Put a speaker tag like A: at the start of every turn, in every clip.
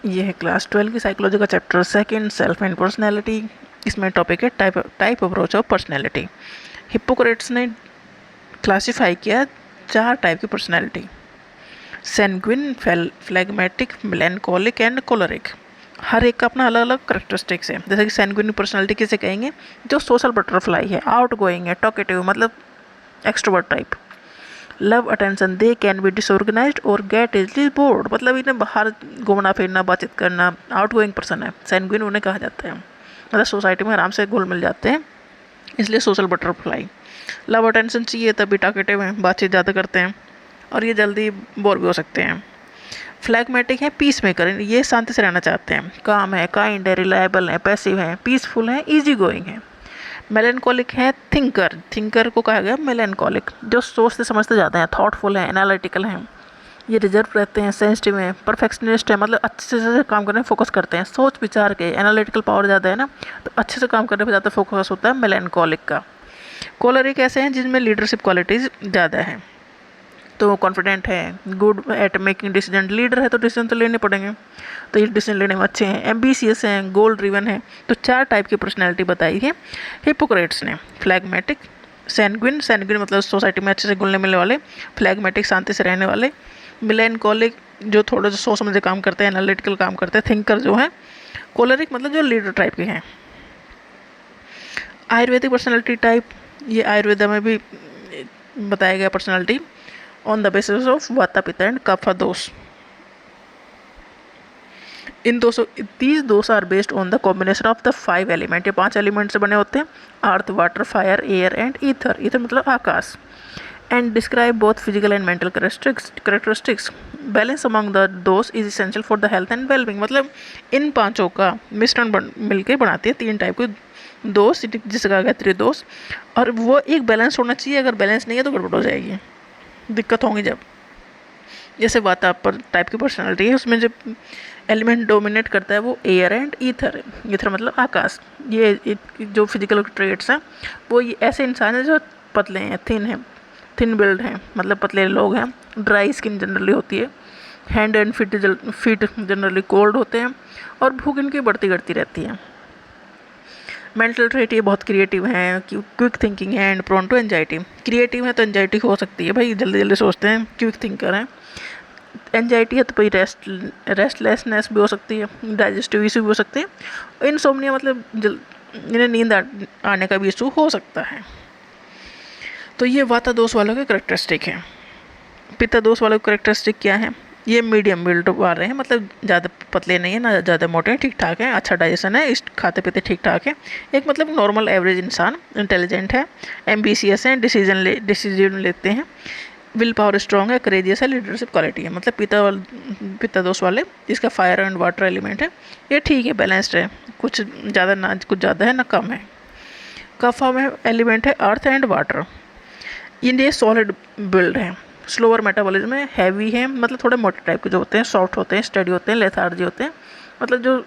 A: ये है क्लास 12 की साइकोलॉजी का chapter second, self and personality. इसमें टॉपिक है type approach of personality. Hippocrates ने क्लासीफाई किया 4 टाइप की पर्सनैलिटी: सैंग्विन, फ्लैग्मेटिक, मेलैंकोलिक एंड कोलरिक। हर एक का अपना अलग अलग करेक्टरिस्टिक्स है। जैसे कि सैंग्विन पर्सनैलिटी किसे कहेंगे? जो सोशल बटरफ्लाई है, आउट गोइंग है, टॉकेटिव मतलब extrovert type. Love attention, they can be disorganised और गेट इजली बोर्ड, मतलब इन्हें बाहर घूमना फिरना, बातचीत करना, आउट गोइंग पर्सन है। सैंग्विन उन्हें कहा जाता है, मतलब सोसाइटी में आराम से घुल मिल जाते हैं, इसलिए सोशल बटरफ्लाई। लव अटेंशन चाहिए तभी टॉकेटिव हैं, बातचीत ज़्यादा करते हैं और ये जल्दी बोर भी हो सकते हैं। फ्लैगमेटिक है, पीस मेकर, ये शांति से रहना चाहते हैं, काम है, काइंड है, रिलायबल है, पैसिव है, पीसफुल है, इजी गोइंग है। मेलैंकोलिक है, थिंकर को कहा गया मेलैंकोलिक, जो सोचते समझते ज़्यादा हैं, थॉटफुल हैं, एनालिटिकल हैं। ये रिजर्व रहते हैं, सेंसिटिव हैं, परफेक्शनिस्ट है, मतलब अच्छे से काम करने में फोकस करते हैं, सोच विचार के, एनालिटिकल पावर ज़्यादा है ना, तो अच्छे से काम करने पर ज़्यादा फोकस होता है मेलैंकोलिक का। कोलरिक ऐसे हैं जिनमें लीडरशिप क्वालिटीज़ ज़्यादा है, तो कॉन्फिडेंट है, good at making decision, leader है तो डिसीजन तो लेने पड़ेंगे, तो ये डिसीजन लेने में अच्छे हैं। एम्बिशियस हैं, गोल ड्रिवन है। तो 4 टाइप की पर्सनैलिटी बताई है हिप्पोक्रेट्स ने: फ्लैगमेटिक, सैंग्विन मतलब सोसाइटी में अच्छे से घुलने मिलने वाले, फ्लैगमेटिक शांति से रहने वाले, मेलैंकोलिक जो थोड़ा सा सोच समझ के काम करते हैं, एनालिटिकल काम करते हैं, थिंकर जो है, कोलरिक मतलब जो लीडर टाइप के हैं। आयुर्वेदिक पर्सनैलिटी टाइप, ये आयुर्वेदा में भी बताया गया personality on the basis of vata pitta and kapha दोष। इन दोषों, these dosha are based on the combination of the 5 element, ये 5 एलिमेंट से बने होते हैं: earth, water, fire, air and ether. Ether मतलब आकाश। And describe both physical and mental characteristics. Balance among the dosha is essential for the health and wellbeing, मतलब इन पांचों का मिश्रण मिलकर बनाती है 3 टाइप के दोष, जिसे कहा गया त्रिदोष। और वो एक बैलेंस होना चाहिए, अगर बैलेंस नहीं है तो गड़बड़ हो जाएगी, दिक्कत होंगी। जब जैसे वाता पर टाइप की पर्सनालिटी है, उसमें जब एलिमेंट डोमिनेट करता है वो एयर एंड ईथर है। ईथर मतलब आकाश। ये जो फिजिकल ट्रेट्स हैं, वो ये ऐसे इंसान हैं जो पतले हैं, थिन बिल्ड हैं, मतलब पतले लोग हैं। ड्राई स्किन जनरली होती है। Hand and feet generally cold होते हैं और भूख इनकी बढ़ती घटती रहती है। मेंटल ट्रेट, ये बहुत क्रिएटिव हैं, क्विक थिंकिंग है and prone to anxiety. Creative है तो एंजाइटी हो सकती है, भाई जल्दी जल्दी सोचते हैं, क्विक थिंकर हैं। एंजाइटी है तो भाई रेस्टलेसनेस भी हो सकती है, डाइजेस्टिव इशू भी हो सकते हैं। इनसोम्निया मतलब इन्हें नींद आने का भी इशू हो सकता है। तो ये वाता दोष वालों के करेक्टरिस्टिक है। पित्ता दोष वालों के करेक्टरिस्टिक क्या है? ये मीडियम बिल्ड वाले हैं, मतलब ज़्यादा पतले नहीं है ना ज़्यादा मोटे हैं, ठीक ठाक है, अच्छा डाइजेशन है, इस खाते पीते ठीक ठाक है। एक मतलब नॉर्मल एवरेज इंसान, इंटेलिजेंट है, एम्बिशियस है, डिसीजन लेते हैं, विल पावर स्ट्रॉन्ग है, करेजियस है, लीडरशिप क्वालिटी है। मतलब पित्ता दोष वाले, जिसका फायर एंड वाटर एलिमेंट है, ये ठीक है, बैलेंस्ड है, कुछ ज़्यादा ना कुछ ज़्यादा है ना कम है। कफा में एलिमेंट है अर्थ एंड वाटर, ये सॉलिड बिल्ड है, स्लोअर मेटाबॉलिज्म है, हैवी है, मतलब थोड़े मोटे टाइप के जो होते हैं, सॉफ्ट होते हैं, स्टडी होते हैं, लेथार्जी होते हैं, मतलब जो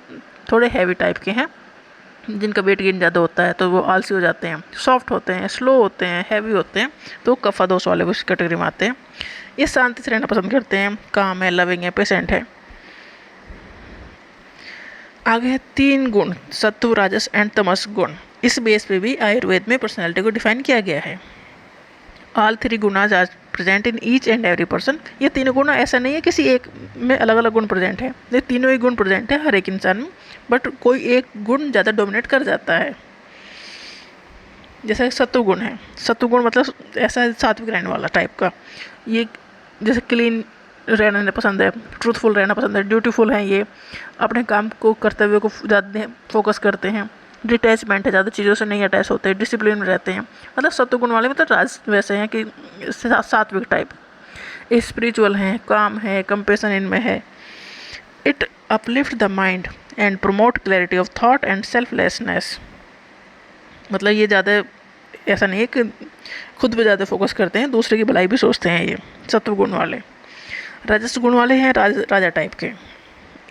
A: थोड़े हैवी टाइप के हैं, जिनका वेट गेन ज़्यादा होता है तो वो आलसी हो जाते हैं। सॉफ्ट होते हैं, स्लो होते हैं, हैवी होते हैं, तो कफा दोष वाले उस कैटेगरी में आते हैं। ये शांति से रहना पसंद करते हैं, काम है, लविंग है, पेशेंट है। आगे है 3 गुण, सत्व, राजस एंड तमस गुण। इस बेस पे भी आयुर्वेद में पर्सनैलिटी को डिफाइन किया गया है। All 3 gunas are present in each and every person. ये तीनों गुण, ऐसा नहीं है किसी एक में अलग अलग गुण प्रेजेंट है, ये तीनों ही गुण प्रेजेंट है हर एक इंसान में, बट कोई एक गुण ज़्यादा डोमिनेट कर जाता है। जैसे सत्व गुण है, सत्व गुण मतलब ऐसा सात्विक रहने वाला टाइप का, ये जैसे क्लीन रहना पसंद है, ट्रूथफुल रहना पसंद है, ड्यूटीफुल है, ये अपने काम को, कर्तव्य को ज़्यादा फोकस करते हैं, डिटैचमेंट है, ज़्यादा चीज़ों से नहीं अटैच होते, डिसिप्लिन में रहते हैं। मतलब सत्वगुण वाले मतलब राज वैसे हैं कि सात्विक टाइप, स्पिरिचुअल हैं, काम है, कंपेशन इनमें है। It uplift the mind and promote clarity of thought and selflessness. मतलब ये ज़्यादा ऐसा नहीं है कि खुद पे ज़्यादा फोकस करते हैं, दूसरे की भलाई भी सोचते हैं ये सत्वगुण वाले। राजस गुण वाले हैं राजा टाइप के,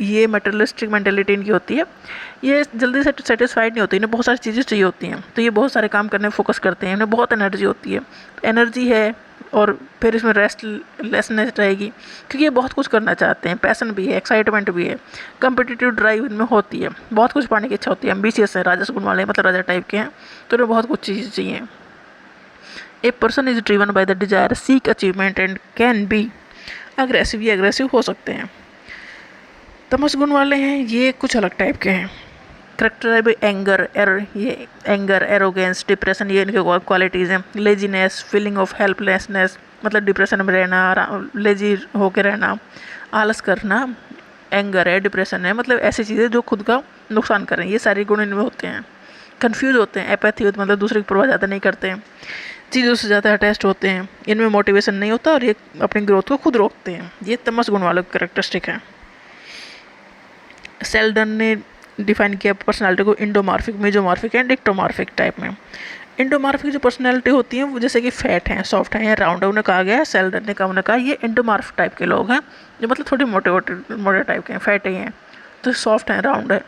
A: ये मटेरियलिस्टिक मेंटेलिटी इनकी होती है, ये जल्दी से सेटिस्फाइड नहीं होती, इन्हें बहुत सारी चीज़ें चाहिए होती हैं, तो ये बहुत सारे काम करने में फोकस करते हैं, इन्हें बहुत एनर्जी होती है। एनर्जी है और फिर इसमें रेस्ट लेसनेस रहेगी, क्योंकि ये बहुत कुछ करना चाहते हैं, पैसन भी है, एक्साइटमेंट भी है, कम्पिटिटिव ड्राइव इनमें होती है, बहुत कुछ पाने की इच्छा होती है, एम्बिशियस है, राजस गुण वाले मतलब राजा टाइप के हैं, तो इन्हें बहुत कुछ चीज़ें चाहिए। A person is driven by the desire seek achievement and can be aggressive, ये अग्रेसिव हो सकते हैं। तमस गुण वाले हैं, ये कुछ अलग टाइप के हैं। करेक्टर एंगर ये एंगर, एरोगेंस, डिप्रेशन, ये इनके क्वालिटीज़ हैं। लेजीनेस, फीलिंग ऑफ हेल्पलेसनेस, मतलब डिप्रेशन में रहना, लेजी होकर रहना, आलस करना, एंगर है, डिप्रेशन है, मतलब ऐसी चीज़ें जो खुद का नुकसान करें, ये सारे गुण इनमें होते हैं। कंफ्यूज होते हैं, एपैथी होती मतलब दूसरे की परवाह ज़्यादा नहीं करते हैं, चीज़ों से ज़्यादा अटैच्ड होते हैं, इनमें मोटिवेशन नहीं होता और ये अपनी ग्रोथ को खुद रोकते हैं। ये तमस गुण वालों की करेक्टरिस्टिक है। सेल्डन ने डिफाइन किया पर्सनालिटी को इंडोमार्फिक, मेजोमार्फिक एंड एक्टोमार्फिक टाइप में। इंडोमार्फिक जो पर्सनालिटी होती है वो जैसे कि फैट हैं, सॉफ्ट हैं या राउंड है, उन्हें कहा गया है। सेल्डन ने कहा, उन्हें कहा ये इंडोमार्फ टाइप के लोग हैं, जो मतलब थोड़े मोटे टाइप के हैं, फैट ही हैं, तो सॉफ्ट हैं, राउंड है।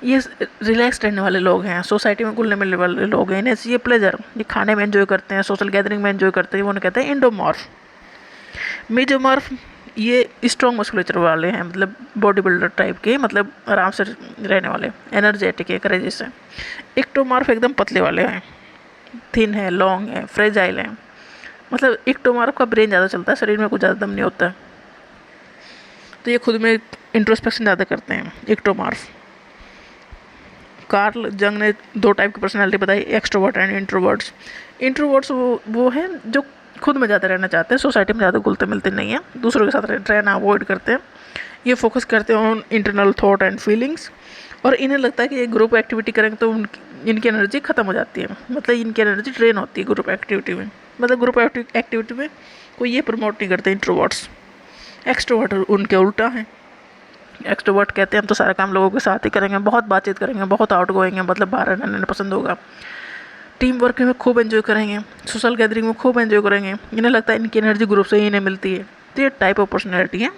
A: ये रिलैक्स रहने वाले लोग हैं, सोसाइटी में घुलने मिलने वाले लोग हैं, इन्हें ये प्लेजर, ये खाने में एंजॉय करते हैं, सोशल गैदरिंग में एंजॉय करते हैं, वो उन्हें कहते हैं इंडोमॉर्फ। मेजोमॉर्फ ये स्ट्रॉन्ग मस्कुलेचर वाले हैं, मतलब बॉडी बिल्डर टाइप के, मतलब आराम से रहने वाले, एनर्जेटिक है, करेजियस है। एक्टोमॉर्फ एकदम पतले वाले हैं, थिन है, लॉन्ग है, फ्रेजाइल है, मतलब एक्टोमॉर्फ का ब्रेन ज़्यादा चलता है, शरीर में कुछ ज़्यादा दम नहीं होता है, तो ये खुद में इंट्रोस्पेक्शन ज़्यादा करते हैं एक्टोमॉर्फ। कार्ल जंग ने 2 टाइप की पर्सनालिटी बताई, एक्सट्रोवर्ट एंड इंट्रोवर्ट्स। इंट्रोवर्ट्स वो हैं जो खुद में ज़्यादा रहना चाहते हैं, सोसाइटी में ज़्यादा घुलते मिलते नहीं हैं, दूसरों के साथ रहना अवॉइड करते हैं, ये फोकस करते हैं on internal thought and feelings, और इन्हें लगता है कि ये ग्रुप एक्टिविटी करेंगे तो इनकी एनर्जी ख़त्म हो जाती है, मतलब इनकी एनर्जी ड्रेन होती है ग्रुप एक्टिविटी में, मतलब ग्रुप एक्टिविटी में कोई ये प्रमोट नहीं करते इंट्रोवर्ट्स। एक्सट्रोवर्ट उनके उल्टा हैं। एक्सट्रोवर्ट कहते हैं हम तो सारा काम लोगों के साथ ही करेंगे, बहुत बातचीत करेंगे, बहुत आउट गोइंग है, मतलब बाहर रहना पसंद होगा, टीम वर्क में खूब एंजॉय करेंगे, सोशल गैदरिंग में खूब एंजॉय करेंगे, इन्हें लगता है इनकी एनर्जी ग्रुप से ही इन्हें मिलती है, तो ये टाइप ऑफ पर्सनैलिटी है